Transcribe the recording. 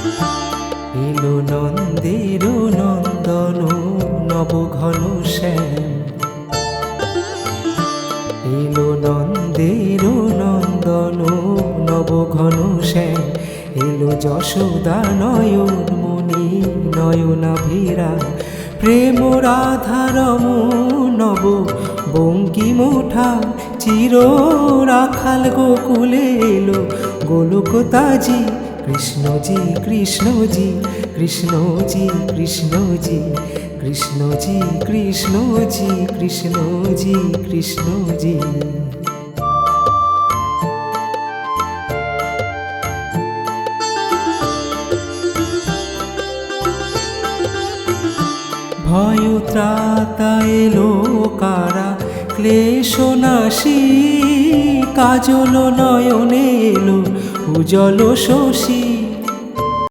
এলো নন্দের নন্দন নবঘন শ্যাম, এলো নন্দের নন্দন নবঘন শ্যাম, এলো যশোদা নয়ন মণি নয়নাভিরা, প্রেম রাধারম নব বঙ্কিমোঠা, চির রাখাল গোকুলে এলো গোলকতাজি, কৃষ্ণজি কৃষ্ণজি কৃষ্ণজি কৃষ্ণজি কৃষ্ণজি কৃষ্ণজি কৃষ্ণজি কৃষ্ণজি। ভয় ত্রাতা এলো কারা ক্লেশ নাশী, কাজল নয়নে এলো উজ্জ্বল শশী,